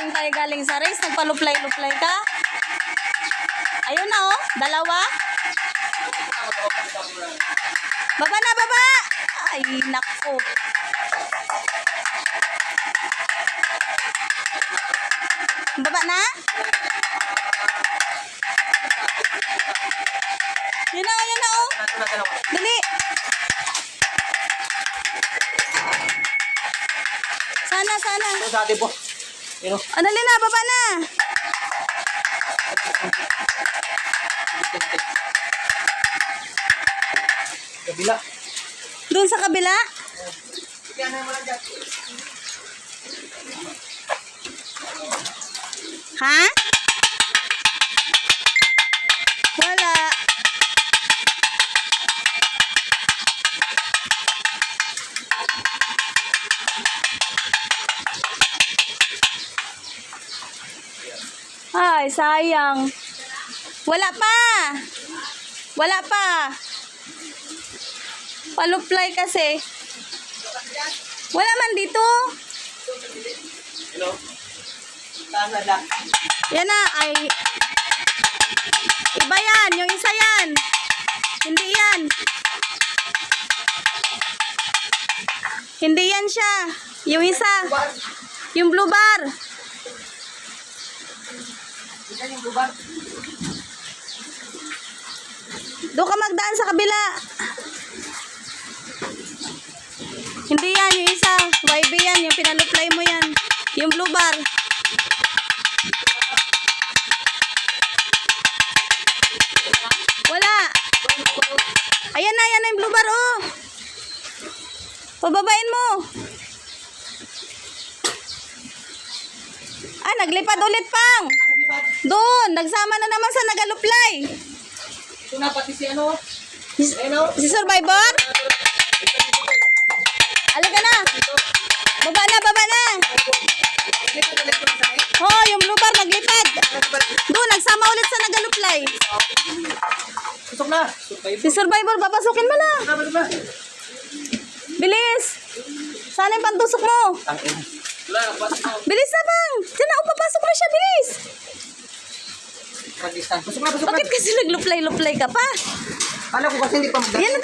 Nakarating tayo galing sa race. Nagpaluplay-luplay ka. Ayun na oh. Dalawa. Baba na, baba! Ay, naku. Baba na? Yan na oh. Dali. Sana. Sa atin po. Yun o. Dali na, baba na. Kabila. Doon sa kabila. Ha? Wala. Ay, sayang. Wala pa. Paluplay kasi. Wala man dito. Hello? Tama lang. Yan na, ay. Iba yan, yung isa yan. Hindi yan. Hindi yan siya. Yung isa. Yung blue bar. Isa yung lubar. Doon ka magdaan sa kabila. Hindi yan, yung isa. YB yan, yung pinaluplay mo yan. Yung blue bar. Wala. Ayan na yung blue bar, oh. Pababain mo. Ah, naglipad ulit pang. Doon, nagsama na naman sa nagaluplay. Ito na pati si ano? Ano? Si Survivor? Alika na. Baba na. Oh, yung blue bar naglipad. Doon, nagsama ulit sa nagaluplay. Tusok na. Si Survivor, papasukin mo na. Bilis. Sana yung pantusok mo. Wala, napasok na. Bilis na bang. Diyan na, papasok na siya, bilis. Pakistan. Tusok na. Bakit kasi nagluplay-luplay ka pa? Kala ko kasi hindi pa magdala. Yan na,